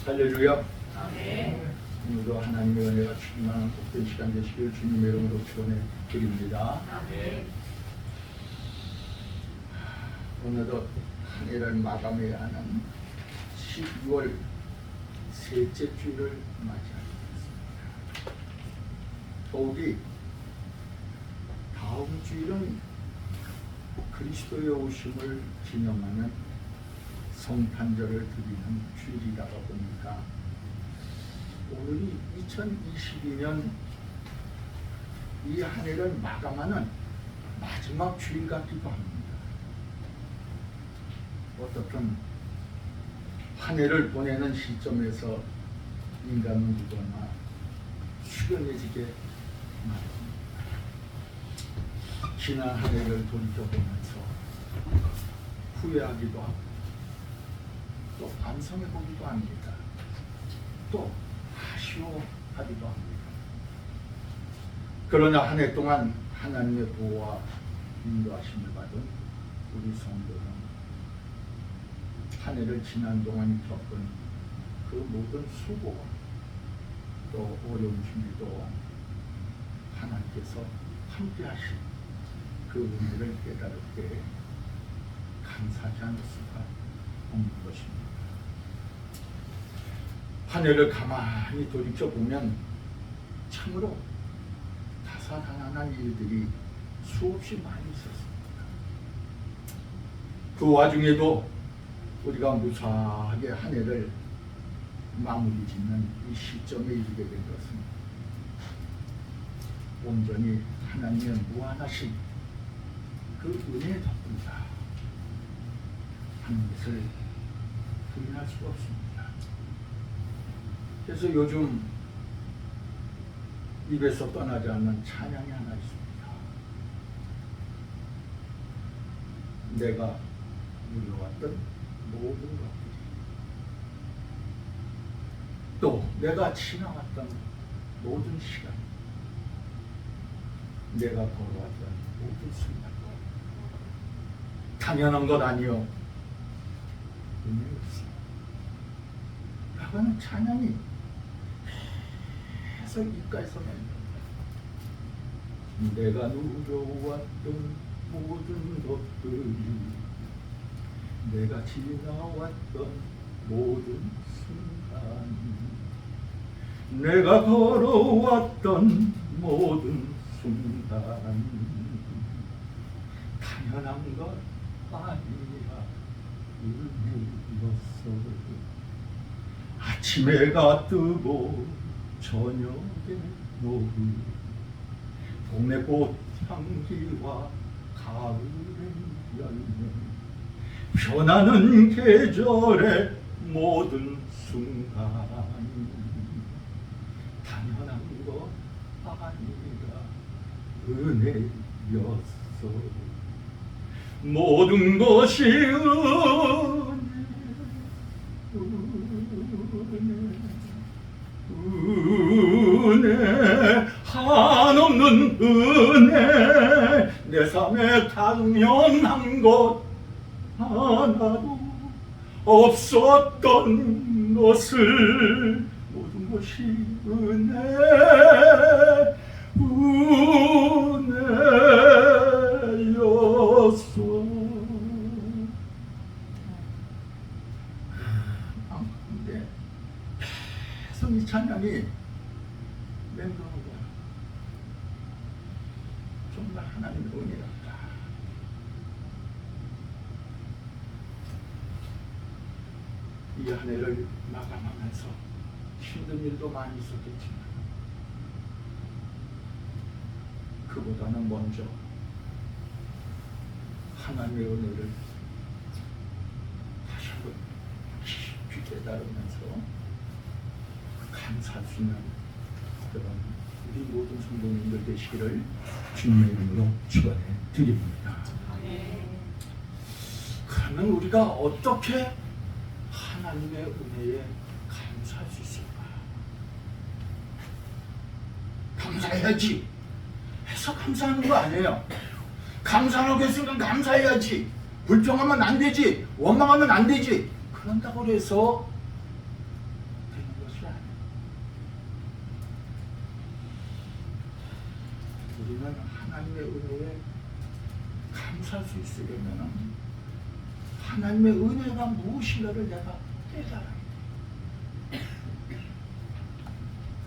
할렐루야. 아멘. 오늘도 하나님의 은혜가 충만한 복된 시간 되시길 주님의 이름으로 축원해 드립니다. 아멘. 오늘도 한 해를 마감해야 하는 12월 셋째 주일을 맞이하겠습니다. 더욱이 다음 주일은 그리스도의 오심을 기념하는 성탄절을 드리는 주일이다 보니까 오늘이 2022년 이 한 해를 마감하는 마지막 주일 같기도 합니다. 어떻든 한 해를 보내는 시점에서 인간은 누구나 숙연해지게 마련입니다. 지난 한 해를 돌이켜보면서 후회하기도 하고 또 반성해보기도 합니다. 또 아쉬워하기도 합니다. 그러나 한 해 동안 하나님의 보호와 인도하심을 받은 우리 성도는 한 해를 지난 동안 겪은 그 모든 수고와 또 어려운 준비도 하나님께서 함께 하신 그 은혜를 깨달을때 감사하지 않을 수가 없는 것입니다. 한 해를 가만히 돌이켜보면 참으로 다사다난한 일들이 수없이 많이 있었습니다. 그 와중에도 우리가 무사하게 한 해를 마무리 짓는 이 시점에 이르게 된 것은 온전히 하나님의 무한하신 그 은혜 덕분이다 하는 것을 부인할 수가 없습니다. 그래서 요즘 입에서 떠나지 않는 찬양이 하나 있습니다. 내가 누려왔던 모든 것들이 또 내가 지나왔던 모든 시간, 내가 걸어왔던 모든 순간 당연한 것 아니요 의미없습니다. 라고는 찬양이 계속 입가에서 냅니다. 내가 누려왔던 모든 것들이 내가 지나왔던 모든 순간 내가 걸어왔던 모든 순간 당연한 것 아니라 의미였어. 아침 해가 뜨고 저녁에 노을 동네 꽃 향기와 가을의 열매 변하는 계절의 모든 순간 당연한 것 아니라 은혜였어. 모든 것이 은혜 한없는 은혜 내 삶에 당연한 것 하나도 없었던 것을 모든 것이 은혜였어. 근데 계속 이 찬양이 맹동한 거야. 정말 하나님의 은혜였다. 이 한 해를 마감하면서 힘든 일도 많이 있었겠지만 그보다는 먼저 하나님의 은혜를 다시 한번 깊이 깨달으면서 감사할 수 있는 그런 우리 모든 성도님들 되시기를 주님의 이름으로 축원해 드립니다. 그러면 우리가 어떻게 하나님의 은혜에 감사할 수 있을까? 감사해야지 해서 감사하는 거 아니에요. 감사하고 했으니까 감사해야지. 불평하면 안 되지. 원망하면 안 되지. 그런다고 해서 하나님의 은혜에 감사할 수 있으려면 하나님의 은혜가 무엇인가를 내가 깨달아야 돼.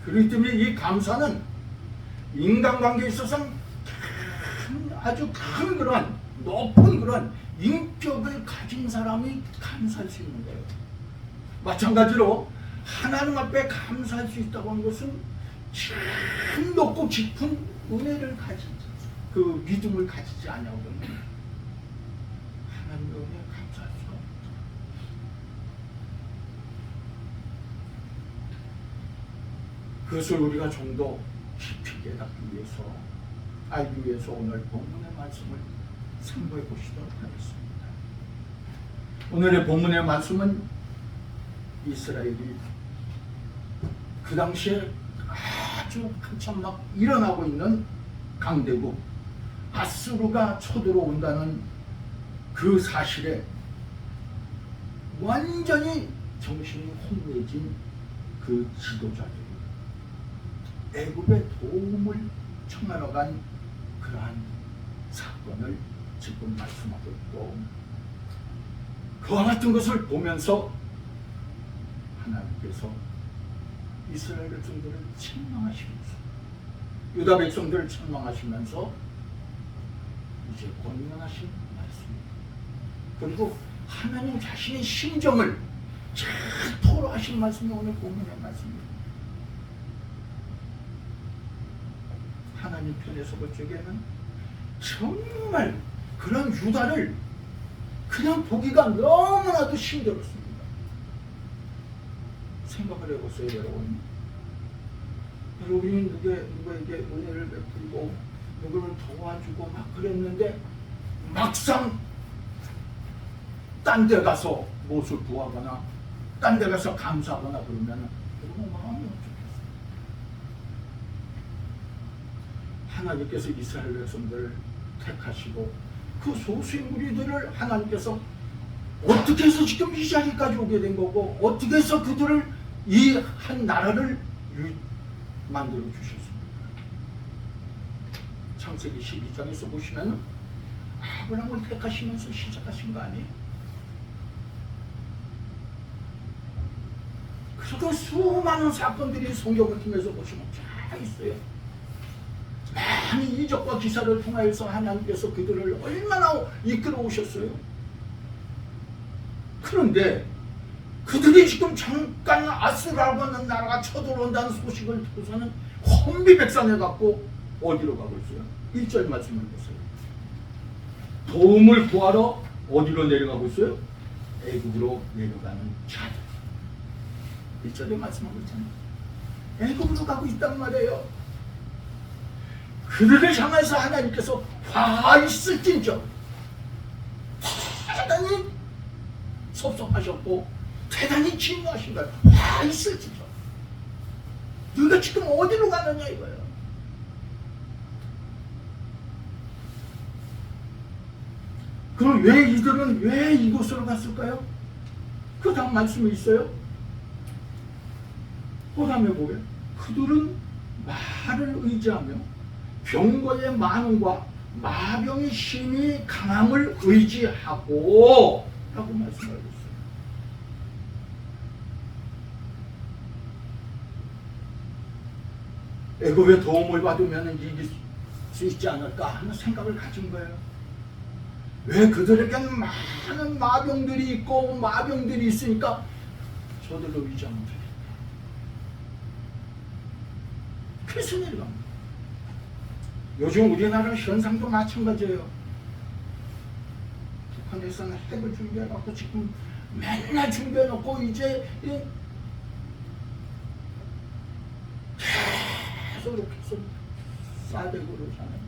그렇기 때문에 이 감사는 인간관계에 있어서 아주 큰 그런 높은 그런 인격을 가진 사람이 감사할 수 있는 거예요. 마찬가지로 하나님 앞에 감사할 수 있다고 하는 것은 참 높고 깊은 은혜를 가진 그 믿음을 가지지 않냐고는 하나님의 은혜에 감사할 수가 없다. 그것을 우리가 좀 더 깊이 깨닫기 위해서 알기 위해서 오늘 본문의 말씀을 참고해 보시도록 하겠습니다. 오늘의 본문의 말씀은 이스라엘이 그 당시에 아주 한참 막 일어나고 있는 강대국 아수르가 쳐들어온다는 그 사실에 완전히 정신이 혼미해진 그 지도자들이 애굽의 도움을 청하러 간 그러한 사건을 지금 말씀하고 있고, 그와 같은 것을 보면서 하나님께서 이스라엘 백성들을 책망하시면서, 유다 백성들을 책망하시면서 이제 권면하신 말씀입니다. 그리고 하나님 자신의 심정을 잘 토로하신 말씀이 오늘 본문의 말씀입니다. 하나님 편에서 볼 적에는 정말 그런 유다를 그냥 보기가 너무나도 힘들었습니다. 생각을 해보세요, 여러분. 여러분이 누구에게 은혜를 베풀고 누구를 도와주고 막 그랬는데 막상 딴 데 가서 못을 구하거나 딴 데 가서 감사하거나 그러면 너무 마음이 어떻겠어요. 하나님께서 이스라엘 백성들을 택하시고 그 소수의 무리들을 하나님께서 어떻게 해서 지금 이 자리까지 오게 된 거고, 어떻게 해서 그들을 이 한 나라를 만들어 주셨습니까? 창세기 12장에서 보시면 아브라함을 택하시면서 시작하신 거 아니에요? 그리고 수많은 사건들이 성경을 통해서 보시면 다 있어요. 많은 이적과 기사를 통하여서 하나님께서 그들을 얼마나 이끌어 오셨어요. 그런데 그들이 지금 잠깐 아수라고 하는 나라가 쳐들어온다는 소식을 듣고서는 혼비백산해갖고 어디로 가고 있어요? 1절 말씀을 보세요. 도움을 구하러 어디로 내려가고 있어요? 애굽으로 내려가는 자들. 1절에 말씀하고 있잖아요. 애굽으로 가고 있단 말이에요. 그들을 향해서 하나님께서 화 있을진저 대단히 섭섭하셨고 대단히 진노하신 거예요. 화 있을진저 너가 지금 어디로 가느냐 이거예요. 그럼 왜 이들은 왜 이곳으로 갔을까요? 그 다음 말씀이 있어요. 그 다음에 뭐예요? 그들은 말을 의지하며 병거의 많음과 마병의 힘이 강함을 의지하고 라고 말씀하고 있어요. 애굽의 도움을 받으면 이길 수 있지 않을까 하는 생각을 가진 거예요. 왜 그들에게는 많은 마병들이 있고 마병들이 있으니까 저들로 의지하면 되겠다. 그래서 내려갑니다. 요즘 우리나라 현상도 마찬가지예요. 북한에서는 핵을 준비해갖고 지금 맨날 준비해놓고 이제 계속 이렇게 해서 쏴대고 그러잖아요.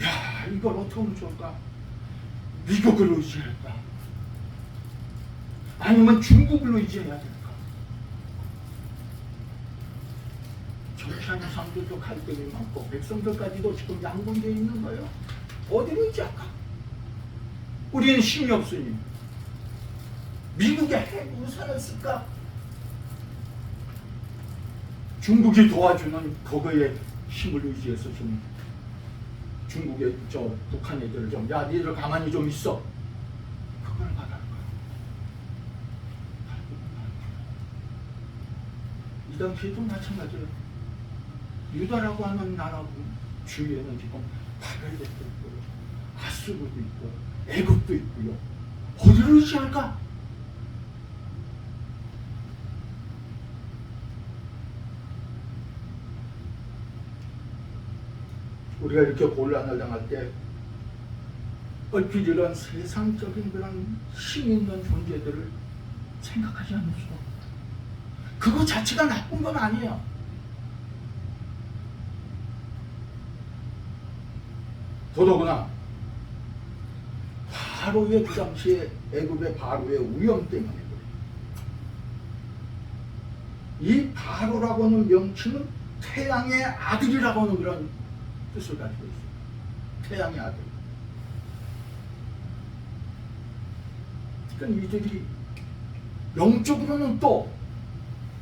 야, 이걸 어떻게 하면 좋을까? 미국을 의지할까? 아니면 중국을 의지해야 될까? 정치하는 사람들도 갈등이 많고 백성들까지도 지금 양분되어 있는 거예요. 어디로 의지할까? 우리는 힘이 없으니 미국의 핵 우산을 쓸까? 중국이 도와주는 그거에 힘을 의지해서 좀 중국의 북한 애들을 좀, 야 니들 가만히 좀 있어, 그걸 받아라. 이 당시에도 마찬가지예요. 유다라고 하는 나라 주위에는 지금 바벨도 있고 아수르도 있고 애굽도 있고요. 어디를 의지할까? 우리가 이렇게 곤란을 당할 때 얼핏 이런 세상적인 그런 힘 있는 존재들을 생각하지 않을 수가 없다. 그거 자체가 나쁜 건 아니에요. 더더구나 바로의 그 당시에 애굽의 바로의 위험 때문에 이 바로라고 하는 명칭은 태양의 아들이라고 하는 그런 뜻을 가지고 있어요. 태양의 아들. 그러니까 이들이 영적으로는 또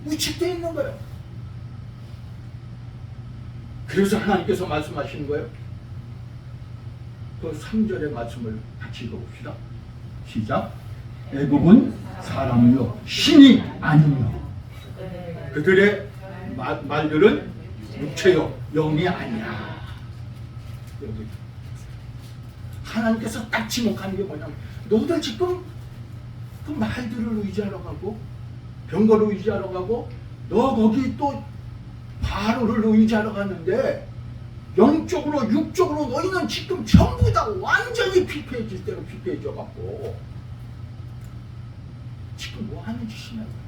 우측되어 있는 거예요. 그래서 하나님께서 말씀하시는 거예요. 그 3절의 말씀을 같이 읽어봅시다. 시작. 애굽은 사람이요 신이 아니며 그들의 말들은 육체요 영이 아니야. 여기 하나님께서 딱 지목하는 게 뭐냐면, 너희들 지금 그 말들을 의지하러 가고 병거를 의지하러 가고 너 거기 또 바로를 의지하러 갔는데 영적으로 육적으로 너희는 지금 전부 다 완전히 피폐해질 대로 피폐해져 갖고 지금 뭐 하는 짓이냐고요.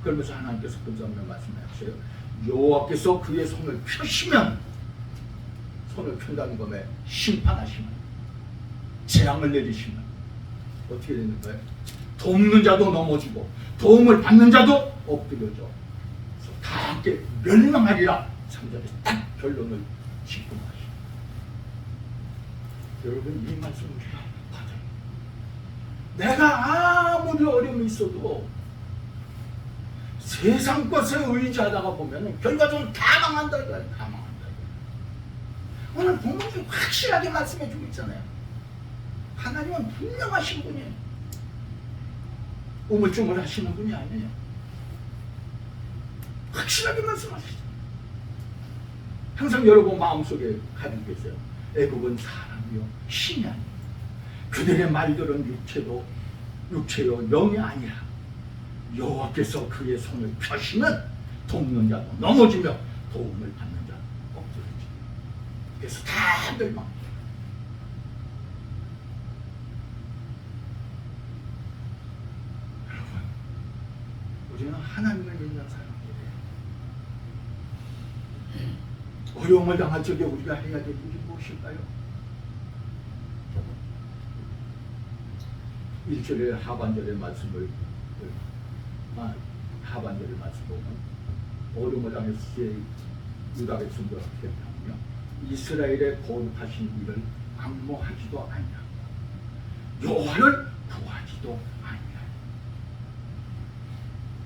그러면서 하나님께서 그 점에 말씀하셨어요. 여호와께서 그의 손을 펴시면, 손을 편다는 것에 심판하시면, 재앙을 내리시면 어떻게 되는 거예요? 돕는 자도 넘어지고 도움을 받는 자도 엎드려져 그래서 다 함께 멸망하리라. 3절에 딱 결론을 짓고 마시고. 여러분 이 말씀을 우리가 받아요. 내가 아무리 어려움이 있어도 세상 것에 의지하다가 보면 결과적으로 다 망한다 이거야. 다 망한다 이거야. 오늘 본문이 확실하게 말씀해 주고 있잖아요. 하나님은 분명하신 분이에요. 우물쭈물 하시는 분이 아니에요. 확실하게 말씀하시죠. 항상 여러분 마음속에 가지고 계세요. 애굽은 사람이요 신이 아니에요. 그들의 말들은 육체요 영이 아니라 여호와께서 그의 손을 펴시면 돕는 자도 넘어지며 도움을 받는 자도 엎드려지고. 그래서 다 멸망. 여러분 우리는 하나님을 믿는 사람들이에요. 어려움을 당할 적에 우리가 해야 될 일이 무엇일까요? 1절의 하반절의 말씀을 보면 어려움을 당했을 때 유다 백성들 어떻게 했냐면 이스라엘의 거룩하신 이를 악모하지도 아니하고 여호와를 구하지도 아니하고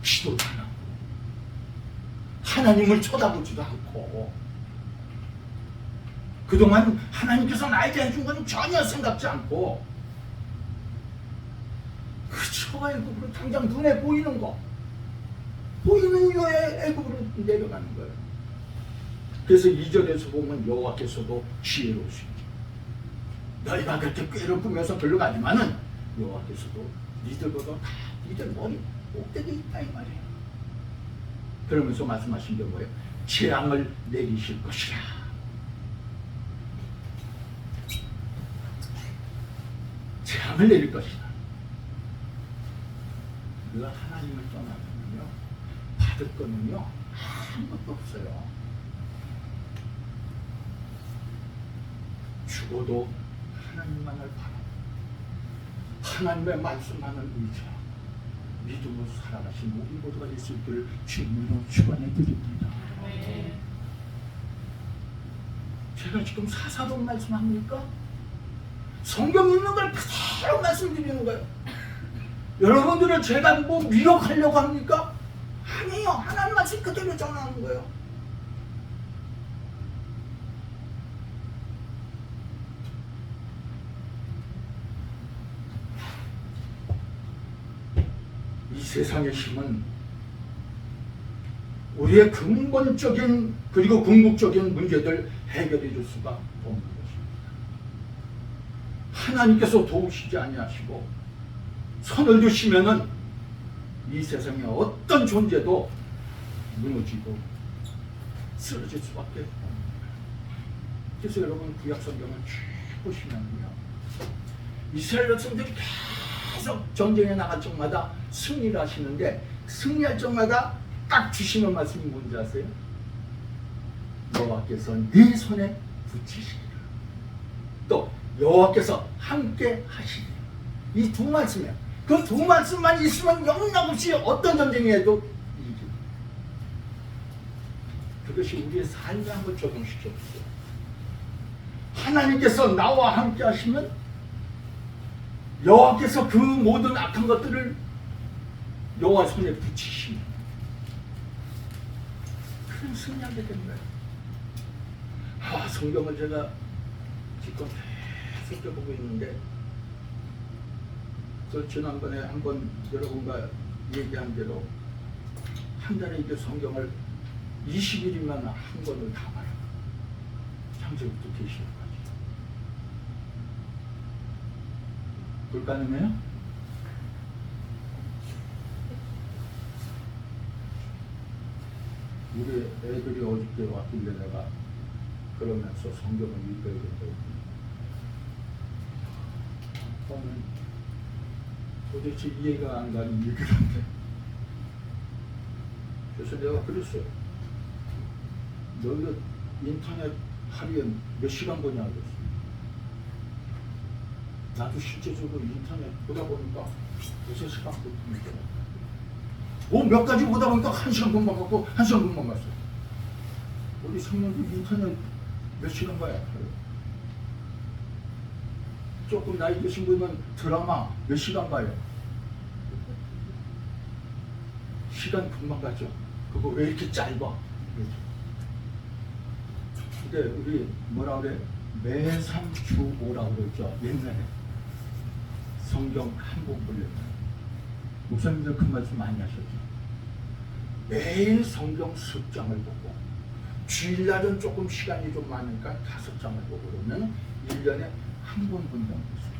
기도도 안 하고 하나님을 쳐다보지도 않고 그동안 하나님께서 나에게 해준 건 전혀 생각지 않고 그저 애굽으로 당장 눈에 보이는 거 보이는 이유에 애굽으로 내려가는 거예요. 그래서 2절에서 보면 여호와께서도 지혜로우시죠. 너희가 그렇게 꾀를 꾸며서 글로 가지만은 여호와께서도 니들보다 다 니들 머리 꼭대기 있다 이 말이에요. 그러면서 말씀하신 게 뭐예요? 재앙을 내리실 것이라. 재앙을 내릴 것이다. 우리가 하나님을 떠나면요 받을 거는요 아무것도 없어요. 죽어도 하나님만을 바라고 하나님의 말씀만을 의지하고 믿음으로 살아가신 모든 모두가 있을 줄 주님으로 축원해 드립니다. 제가 지금 사사로운 말씀합니까? 성경 있는 걸 그대로 말씀드리는 거예요. 여러분들을 제가 뭐 미혹하려고 합니까? 아니에요. 하나님 말씀 그대로 전하는 거예요. 세상의 힘은 우리의 근본적인 그리고 궁극적인 문제들 해결해 줄 수가 없는 것입니다. 하나님께서 도우시지 아니하시고 손을 드시면은 이 세상에 어떤 존재도 무너지고 쓰러질 수밖에 없는 거예요. 그래서 여러분 구약 성경을 쭉 보시면요, 이스라엘 백성들이 계속 전쟁에 나갈 적마다 승리를 하시는데, 승리할 적마다 딱 주시는 말씀이 뭔지 아세요? 여호와께서 네 손에 붙이시리라, 또 여호와께서 함께 하시리라. 이 두 말씀이에요. 그 두 말씀만 있으면 영락없이 어떤 전쟁에도 이깁니다. 그것이 우리의 삶에 한번 적용시켜보세요. 하나님께서 나와 함께 하시면 여호와께서 그 모든 악한 것들을 여호와 손에 붙이시면 그럼 승리하게 된 거예요. 성경을 제가 지금 계속 읽어보고 있는데, 저 지난번에 한번 여러분과 얘기한 대로 한 달에 이게 성경을 20일이면 한 권을 다 봐요. 창세기부터 계시록까지. 불가능해요? 우리 애들이 어저께 왔길래 내가 그러면서 성경을 읽어야 된다고. 저는 도대체 이해가 안 가는 얘기를 한데, 그래서 내가 그랬어요. 너희가 인터넷 하루에 몇 시간 보냐 그랬어. 나도 실제적으로 인터넷 보다 보니까 2-3시간 보니까 몇 가지 보다 보니까 1시간 금방 갔고 1시간 금방 갔어. 우리 성령들 인터넷 몇 시간 봐야 해요? 조금 나이 드신 분은 드라마 몇 시간 봐요? 시간 금방 가죠. 그거 왜 이렇게 짧아? 근데 우리 뭐라 그래? 매삼주오라고 그랬죠. 옛날에 성경 한 번 보려면 목사님들 그 말씀 많이 하셨죠. 매일 성경 10장을 보고 주일날은 조금 시간이 좀 많으니까 5장을 보고 그러면 1년에 한 번 본다고 했어요.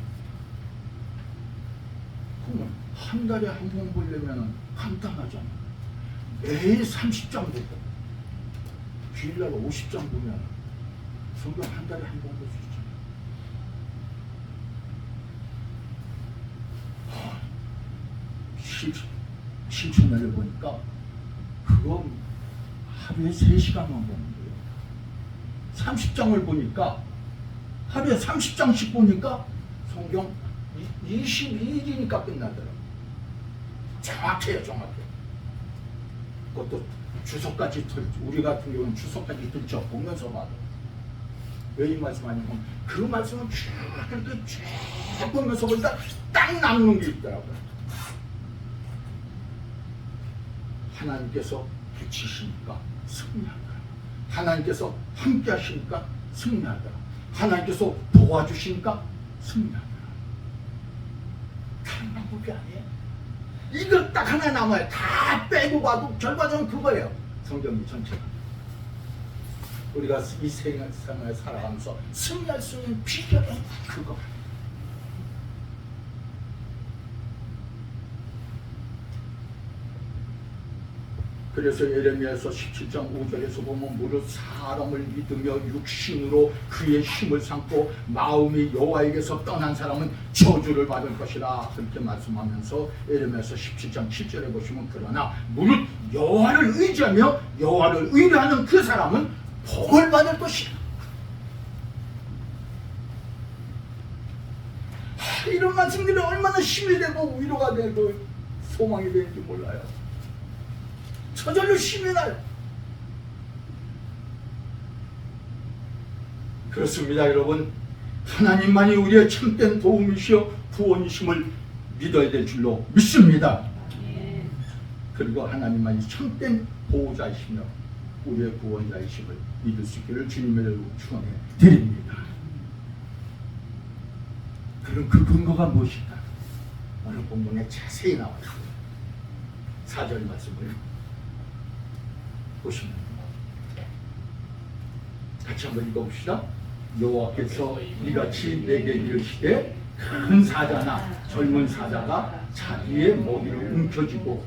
그러면 한 달에 한 번 보려면 간단하잖아. 매일 30장 보고 주일날 50장 보면 성경 한 달에 한 번 볼 수 있잖아. 실천을 보니까 그건 하루에 3시간만 보는 거예요. 30장을 보니까 하루에 30장씩 보니까 성경 22일이니까 끝나더라고요. 정확해요, 정확해. 그것도 주석까지 우리 같은 경우는 주석까지 들죠. 보면서 봐도. 왜 이 말씀하냐면 그 말씀은 쭉 그렇게 쭉 보면서 보니까 딱 남는 게 있더라고요. 하나님께서 붙이시니까 승리하더라. 하나님께서 함께 하시니까 승리하더라. 하나님께서 도와주시니까 승리하더라. 다른 방법이 아니에요. 이거 딱 하나 남아요. 다 빼고 봐도 결과적으로 그거예요. 성경이 전체가. 우리가 이 세상을 살아가면서 승리할 수 있는 비결은 그거. 그래서 예레미야서 17장 5절에서 보면 무릇 사람을 믿으며 육신으로 그의 힘을 삼고 마음이 여호와에게서 떠난 사람은 저주를 받을 것이라 그렇게 말씀하면서 예레미야서 17장 7절에 보시면 그러나 무릇 여호와를 의지하며 여호와를 의뢰하는 그 사람은 복을 받을 것이라. 이런 말씀들이 얼마나 힘이 되고 위로가 되고 소망이 되는지 몰라요. 저절로 힘이 나요. 그렇습니다, 여러분. 하나님만이 우리의 참된 도움이시여 구원이심을 믿어야 될 줄로 믿습니다. 그리고 하나님만이 참된 보호자이시며 우리의 구원자이심을 믿을 수 있기를 주님의 이름으로 축원해 드립니다. 그럼 그 근거가 무엇일까? 오늘 본문에 자세히 나와 있습니다. 4절 말씀을 보시면 같이 한번 읽어봅시다. 여호와께서 이같이 내게 이르시되 큰 사자나 젊은 사자가 자기의 먹이를 움켜쥐고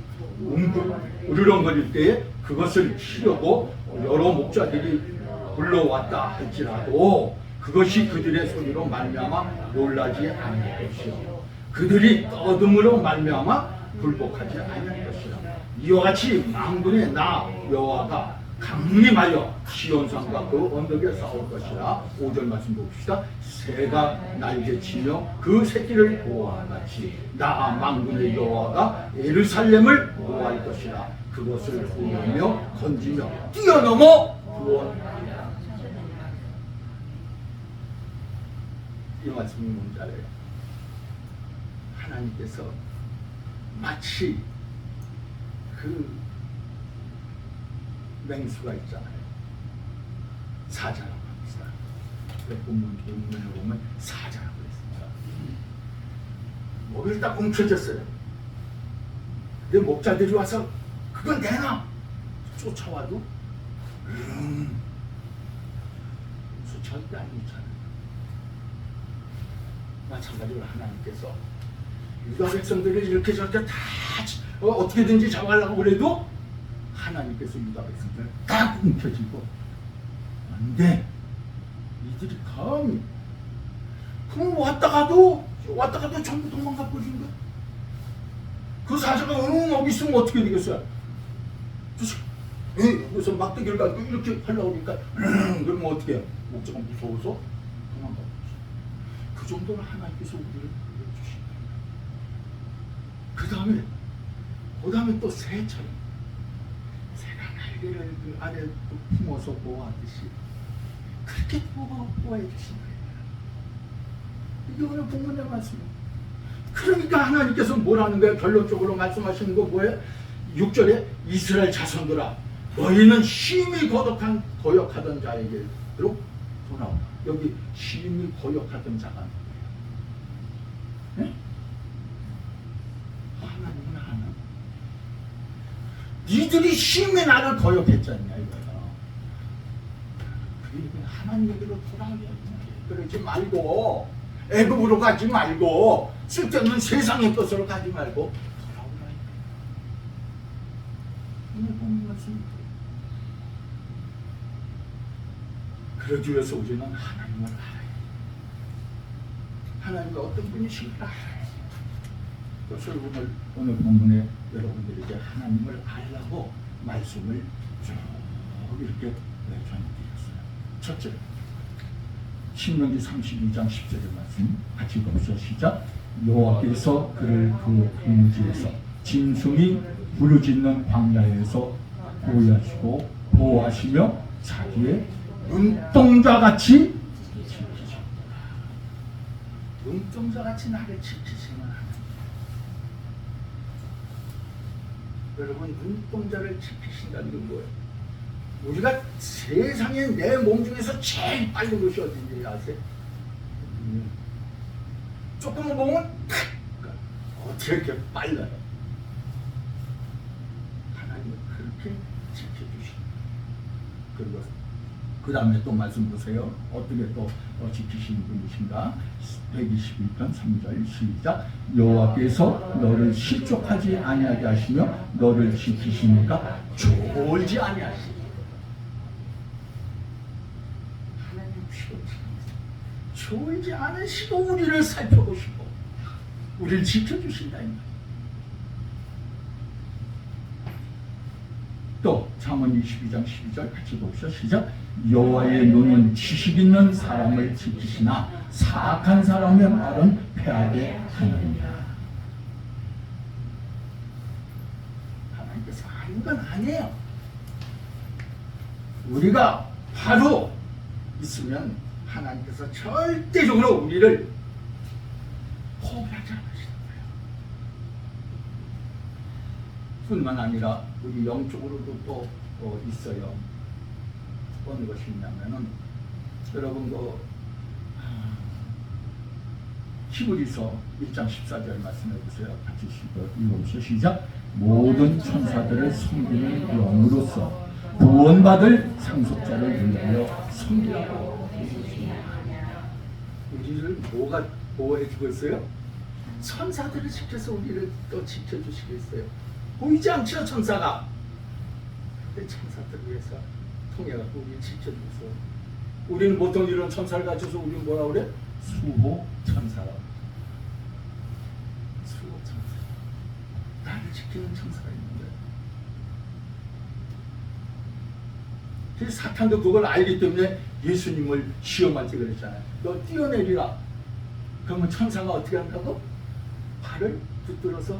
으르렁거릴 때에 그것을 치려고 여러 목자들이 불러왔다 할지라도 그것이 그들의 소리로 말미암아 놀라지 않을 것이요 그들이 떠듬으로 말미암아 굴복하지 않을 것이라. 이와 같이 만군의 나 여호와가 강림하여 시온산과 그 언덕에 싸울 것이라. 5절 말씀 봅시다. 새가 날개치며 그 새끼를 보호하 같이 나 만군의 여호와가 예루살렘을 보호할 것이라. 그것을 보내며 건지며 뛰어넘어 구원하리라. 이 말씀이 뭔지 알아요? 하나님께서 마치 그 맹수가 있잖아요. 사자라고 합니다. 본문에 보면 사자라고 했습니다. 목을 딱 움켜졌어요. 근데 목자들이 와서 그걸 내놔! 쫓아와도 절대 안 쫓아요. 마찬가지로 하나님께서 유다 백성들을 이렇게 저렇게 다 어떻게든지 잡아가려고 그래도 하나님께서 유다 백성들을 딱 움켜쥐고 안돼 이들이 감히 그럼 왔다가도 전부 도망가 버린 거야. 그 사자가 어디 있으면 어떻게 되겠어요? 그래서 막대기를 가지고 이렇게 하려고 그러니까 그러면 어떻게 해요? 목자가 무서워서 도망가 버렸어. 그 정도로 하나님께서 우리를 주신 거예요. 그 다음에 또 새처럼 새가 날개를 그 아래 품어서 보호하듯이 그렇게 보호해 주신 거예요. 이게 오늘 본문의 말씀이에요. 그러니까 하나님께서 뭐라는 거예요? 결론적으로 말씀하시는 거 뭐예요? 6절에 이스라엘 자손들아 너희는 심히 거역하던 자에게로 돌아오라. 여기 심히 거역하던 자가 네? 하나님은 하나. 니들이 심히 나를 거역했잖냐 이거야. 그러니까 하나님에게로 돌아오려. 그러지 말고 애굽으로 가지 말고 쓸데없는 세상의 것으로 가지 말고 돌아오라. 오늘 보는 것은 그러기 위해서 우리는 하나님을 알아야 돼. 하나님이 어떤 분이신가 알아야 돼. 그것을 오늘 본문에 여러분들에게 하나님을 알라고 말씀을 쭉 이렇게 전해드렸어요. 첫째, 신명기 32장 10절의 말씀 같이 읽어보시죠. 시작. 여호와께서 그를 그 광지에서 짐승이 부르짖는 광야에서 보호하시고 보호하시며 자기의 눈동자같이 지키셨다. 눈동자같이 나를 지키시는 하나님. 여러분 눈동자를 지키신다는 게 뭐예요? 우리가 세상에 내 몸 중에서 제일 빠른 것이 어딘지 아세요? 조금만 보면 탁! 어떻게 이렇게 빨라요? 하나님은 그렇게 지켜주십니다. 그리고 그 다음에 또 말씀 보세요. 어떻게 또 지키시는 분이신가? 121편 3절 시작. 여호와께서 너를 실족하지 아니하게 하시며 너를 지키시니까 졸지 아니하시니. 하나님 졸지 않으시고 우리를 살펴보시고 우리를 지켜주신다 이 말이에요. 또 잠언 22장 12절 같이 봅시다. 시작. 여호와의 눈은 지식 있는 사람을 지키시나 사악한 사람의 말은 패하게 하느니라. 하나님께서 하는 건 아니에요. 우리가 바로 있으면 하나님께서 절대적으로 우리를 포기하지 않으시는 거예요. 뿐만 아니라 우리 영적으로도 또 있어요. 어느 것이 있냐면은 여러분 히브리서 1장 14절 말씀해 보세요. 같이 읽어보시죠. 시작. 모든 천사들을 섬기는 영으로서 구원받을 상속자를 위하여 섬기라고. 우리를 뭐가 보호해 주고 있어요? 천사들을 지켜서 우리를 또 지켜주시겠어요. 보이지 않죠, 천사가. 근데 천사들을 위해서 통해갖고 우리를 지켜주겠어요. 우리는 보통 이런 천사를 가져서 우리는 뭐라 그래? 수호 천사라고. 수호 천사. 나를 지키는 천사가 있는데. 그래서 사탄도 그걸 알기 때문에 예수님을 시험할 때 그랬잖아요. 너 뛰어내리라. 그러면 천사가 어떻게 한다고? 발을 붙들어서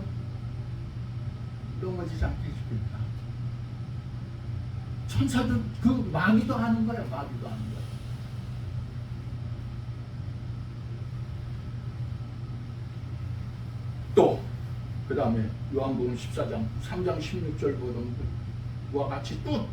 넘어지지 않게 해주겠다. 천사도 그 마귀도 하는 거야. 마귀도 하는 거야. 또 그 다음에 요한복음 14장 3장 16절 보던 그와 같이 또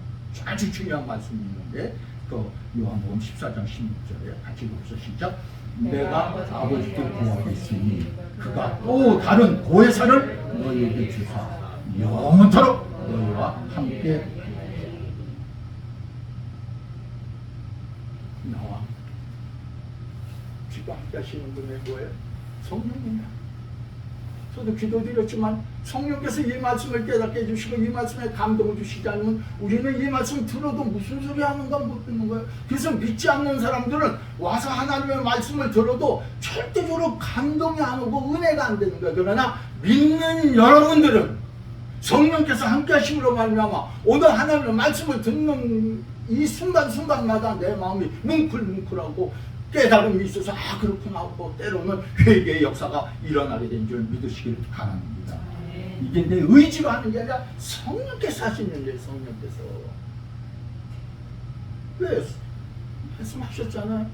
아주 중요한 말씀이 있는데 그 요한복음 14장 16절에 같이 읽어보시죠. 시작. 내가 아버지께 구하겠으니 그가 또 다른 보혜사를 너희에게 주사 영원토록 너희와 함께 나와 주가 함께 하시는 분의 뭐예요? 성령입니다. 저도 기도드렸지만 성령께서 이 말씀을 깨닫게 해주시고 이 말씀에 감동을 주시지 않으면 우리는 이 말씀 들어도 무슨 소리 하는가 못 듣는 거예요. 그래서 믿지 않는 사람들은 와서 하나님의 말씀을 들어도 절대적으로 감동이 안 오고 은혜가 안 되는 거예요. 그러나 믿는 여러분들은 성령께서 함께 하심으로 말미암아 오늘 하나님의 말씀을 듣는 이 순간순간마다 내 마음이 뭉클뭉클하고 깨달음이 있어서 그렇구나 하고 때로는 회개의 역사가 일어나게 된 줄 믿으시길 바랍니다. 이게 내 의지로 하는 게 아니라 성령께서 하시는 거예요. 성령께서. 왜? 말씀하셨잖아요.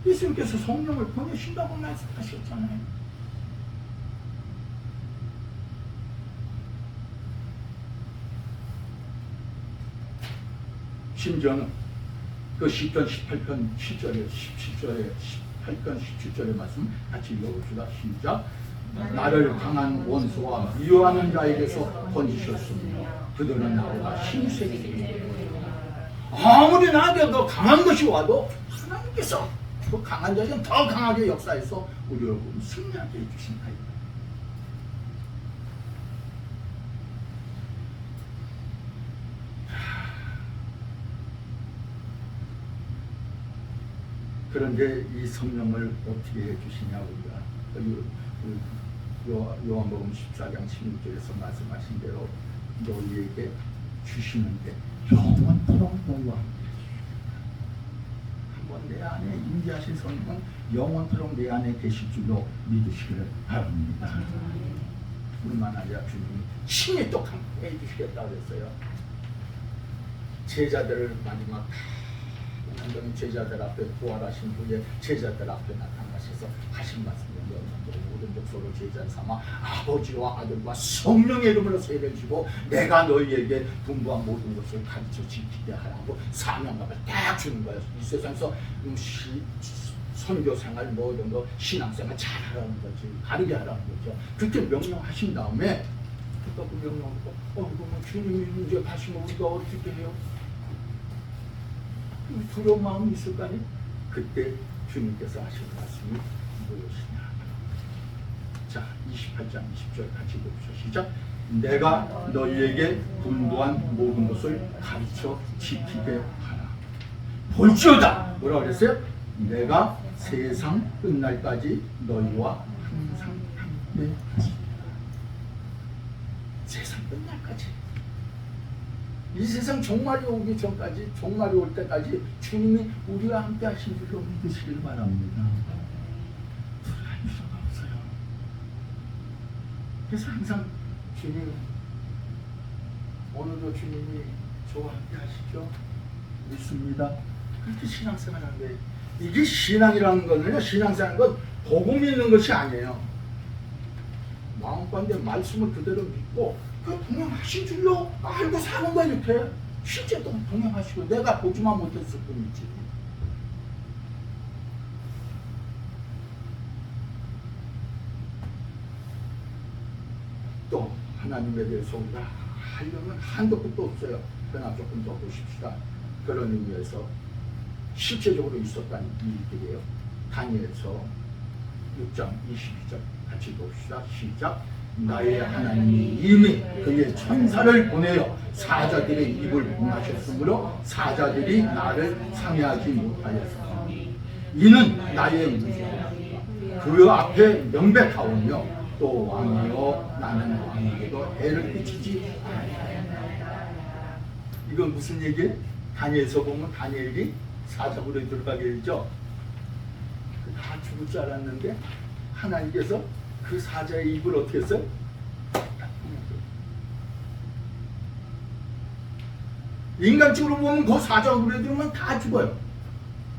예수님께서 성령을 보내신다고 말씀하셨잖아요. 심지어는 그 시편 18편 7절에 17절에 18편 17절의 말씀 같이 읽어봅시다. 시작. 나를 강한 원수와 미워하는 자에게서 건지셨으며 그들은 나보다 힘세게 아무리 나에게 더 강한 것이 와도 하나님께서 그 강한 자에게는 더 강하게 역사해서 우리를 승리하게 해주신다. 그런데 이 성령을 어떻게 해주시냐 우리가 요한복음 14장 16절에서 말씀하신 대로 너희에게 주시는데 영원토록 너희와 함께 한번 내 안에 임재하신 성령은 영원토록 내 안에 계실 줄로 믿으시기를 바랍니다. 뿐만 아니라 주님이 친히 또 함께 해주시겠다고 했어요. 제자들을 마지막 완전히 제자들 앞에 부활하신 후에 제자들 앞에 나타나셔서 하신 말씀이 모든 족속을 제자 삼아 아버지와 아들과 성령의 이름으로 세례를 주고 내가 너희에게 분부한 모든 것을 가르쳐 지키게 하라고 사명감을 딱 주는 거예요. 이 세상에서 선교생활 모든 거 신앙생활 잘하라는 거지, 가르게 하라는 거죠. 그렇게 명령하신 다음에 그 명령하고 그러면 주님이 이제 가시면 우리가 어떻게 해요? 두려운 마음이 있을 거 아니에요? 그때 주님께서 하신 말씀이 무엇이냐? 자, 28장 20절 같이 보시죠. 시작. 내가 너희에게 분부한 모든 것을 가르쳐 지키게 하라. 볼지어다. 뭐라고 그랬어요? 내가 세상 끝날까지 너희와 항상 함께 하시리라. 세상 끝날까지. 이 세상 종말이 오기 전까지, 종말이 올 때까지 주님이 우리와 함께 하신 줄로 믿으시길 바랍니다. 불안할 수가 없어요. 그래서 항상 주님, 오늘도 주님이 저와 함께 하시죠? 믿습니다. 그렇게 신앙생활 하는 거예요. 이게 신앙이라는 거는요, 신앙생활은 건 복음이 있는 것이 아니에요. 마음가운데 말씀을 그대로 믿고 그 동행하신 줄로 알고 사는 거야. 이렇게 실제도 동행하시고 내가 보지만 못했을 뿐이지. 또 하나님에 대해서 우리가 하려면 한도 끝도 없어요. 그러나 조금 더 보십시다. 그런 의미에서 실제적으로 있었다는 일들이에요. 다니엘서 6장 22절 같이 봅시다. 시작. 나의 하나님이 이미 그의 천사를 보내어 사자들의 입을 봉하셨으므로 사자들이 나를 상해하지 못하였으나 이는 나의 무죄라. 그 앞에 명백하오며 또 왕이요 나는 왕에게도 해를 끼치지 아니하였나이다. 이건 무슨 얘기예요? 다니엘서 보면 다니엘이 사자굴에 들어가게 되죠. 다 죽을 줄 알았는데 하나님께서 그 사자의 입을 어떻게 했어요? 인간적으로 보면 그 사자굴에 들으면 다 죽어요.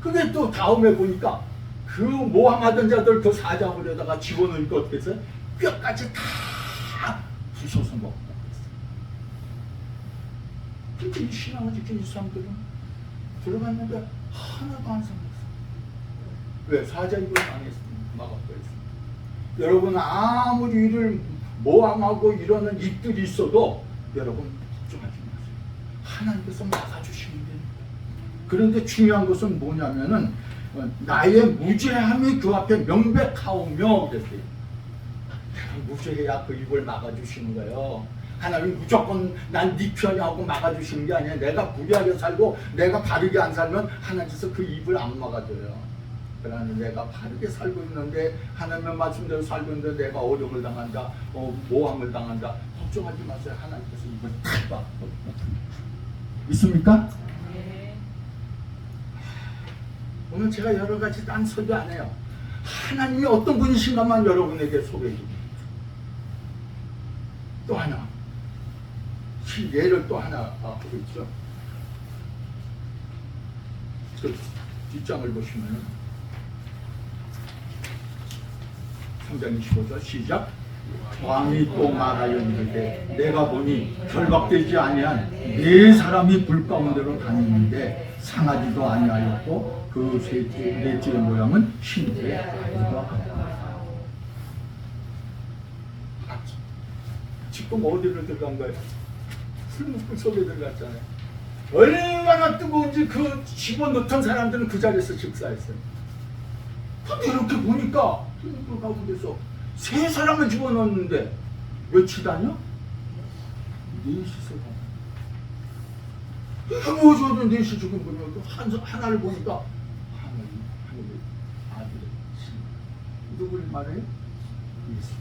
그게 또 다음에 보니까 그 모함하던 자들 그 사자굴에다가 집어넣으니까 어떻게 했어요? 뼈까지 다 부숴서 먹고 있어요. 근데 이 신앙을 지킨 이 사람들은 들어갔는데 하나도 안 상했어요. 왜? 사자 입을 막아버렸어요. 여러분 아무리 이를 모함하고 이러는 입들이 있어도 여러분 걱정하지 마세요. 하나님께서 막아주시면 됩니다. 그런데 중요한 것은 뭐냐면은 나의 무죄함이 그 앞에 명백하오며 그랬어요. 무죄해야 그 입을 막아주시는 거예요. 하나님 무조건 난 네 편이하고 막아주시는 게 아니에요. 내가 불의하게 살고 내가 바르게 안 살면 하나님께서 그 입을 안 막아줘요. 그러나 내가 바르게 살고 있는데 하나님의 말씀대로 살고 있는데 내가 어려움을 당한다, 모함을 당한다, 걱정하지 마세요. 하나님께서 입을 탁 막아. 있습니까? 네. 오늘 제가 여러 가지 딴 설교 안 해요. 하나님이 어떤 분이신가만 여러분에게 소개해 줍니다. 또 하나, 예를 또 하나 하고 있죠. 그 뒷장을 보시면 3장 25절 시작. 왕이 또 말하여 이르되 내가 보니 결박되지 아니한 네 사람이 불 가운데로 다니는데 상하지도 아니하였고 그 넷째의 모양은 신들의 아이가 같다. 지금 어디로 들어간 거예요? 풀무불 속에 들어갔잖아요. 얼마나 뜨거운지 그 집어넣던 사람들은 그 자리에서 즉사했어요. 근데 이렇게 보니까 풀무불 가운데서 세 사람을 집어넣었는데 며칠 다녀? 넷이서 다녀. 뭐죠? 넷이 죽은 분이 하나를 보니까 하늘의 아들의 신. 누구를 말해요? 예수.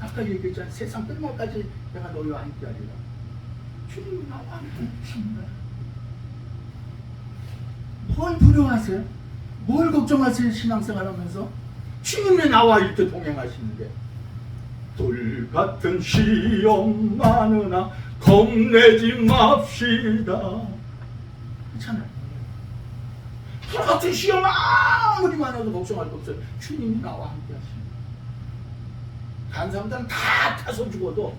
아까 얘기했잖아요. 세상 끝날까지 내가 너희와 함께하리라. 주님이 나와 함께하십니다. 뭘 두려워하세요? 뭘 걱정하세요? 신앙생활하면서 주님이 나와 이렇게 동행하시는데 돌 같은 시험 많으나 겁내지 맙시다. 그렇잖아요. 돌 같은 시험 아무리 많아도 걱정할 거 없어요. 주님이 나와 함께하십니다. 다른 사람들은 다 타서 죽어도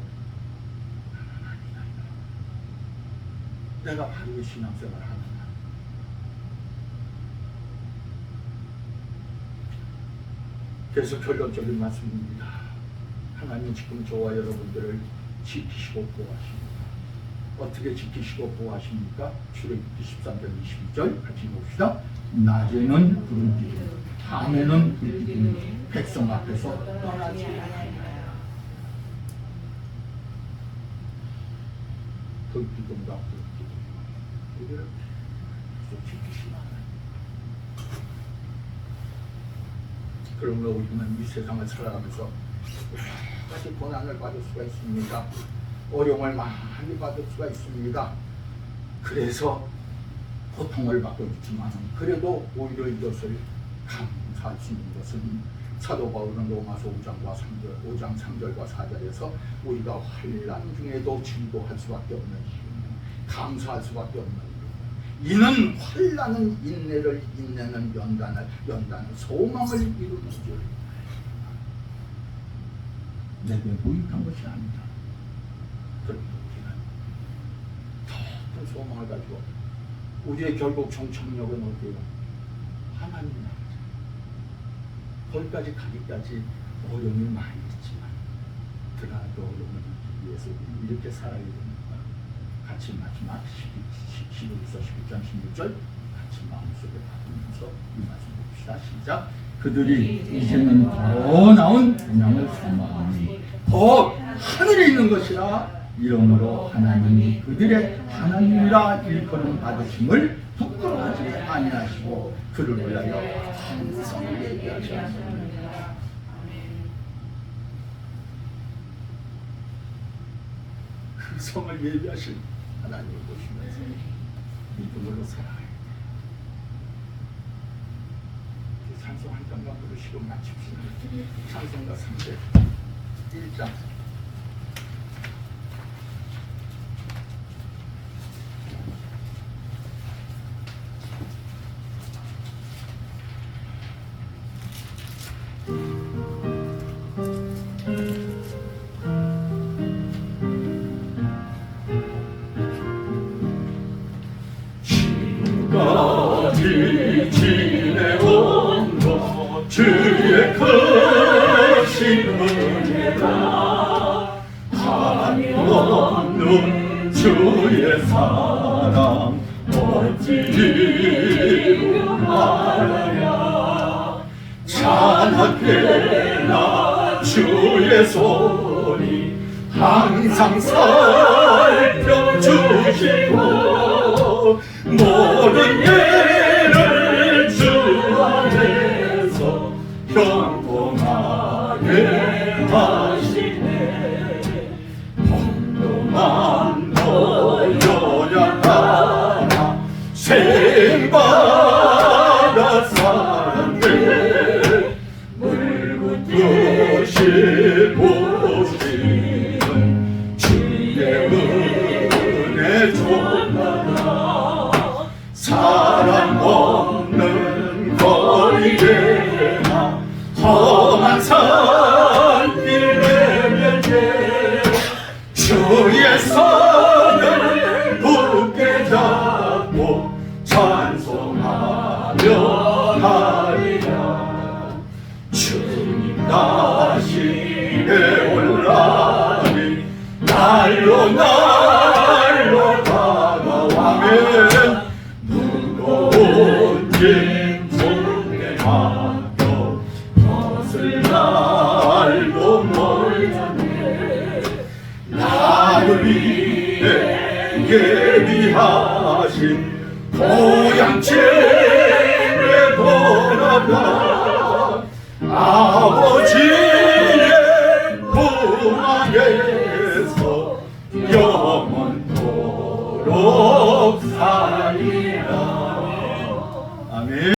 내가 바르게 신앙생활을 하는 거야. 그래서 결론적인 말씀입니다. 하나님 지금 저와 여러분들을 지키시고 보호하십니다. 어떻게 지키시고 보호하십니까? 출애굽기 13장 22절 같이 봅시다. 낮에는 구름 기둥, 밤에는 불 기둥, 백성 앞에서 떠나지 않아요. 불기둥과 불기둥 우리를 계속 지키시나. 그러므로 우리는 이 세상을 살아가면서 다시 고난을 받을 수가 있습니다. 어려움을 많이 받을 수가 있습니다. 그래서 고통을 받고 있지만 그래도 오히려 이것을 감사할 수 있는 것은 사도 바울은 로마서 5장 3절과 4절에서 우리가 환난 중에도 즐거워할 수밖에 없는 이유는 감사할 수밖에 없는 이유. 이는 환난은 인내를, 인내는 연단은 소망을 이루는 줄. 내게 무익한 것이 아니다. 그런데 우리는 더 큰 소망을 가지고 우리의 결국 정착력은 어디예요? 하나님 나라죠. 거기까지 가기까지 어려움이 많이 있지만 그러나 그 어려움을 위해서 이렇게 살아야 되니까 같이 마지막 11절 11장 16절 같이 마음속에 받으면서 이 말씀 봅시다. 시작. 그들이 이제는 더 나은 본향을 소망하니 더 하늘에 있는 것이라 이러므로 하나님이 그들의 하나님이라 일컬음 받으심을 부끄러워하지 아니하시고 그를 위하여 한 성을 예비하셨습니다. 그 성을 예비하신 하나님을 보시면서 믿음으로 살아가야 돼. 찬송 한 장만 부르시고 마칩시다. 찬송가 301장. 지금까지 지내온 것 주의 크신 은혜라 한없는 주의 사랑 어찌 이루 말하랴 찬하게나 주의 손이 항상 살펴주시고 모든 일을 주 안에서 평범하게 하시네 평범한 너여야 하나 생받아 사는데 물붓듯이 보시는 주의 은혜 존하다 사람 없는 거리에나 험한 산길 내면에 주의 손을 굳게 잡고 찬송하며 하리라 주님 다시게 올라니 날로 다가와면 무거운 짐 속에 맡겨 벗을 날도 멀잖네 나를 위해 예비하신 고향 집에 돌아가 아버지의 품 안에서 영원토록 살리라. 아멘.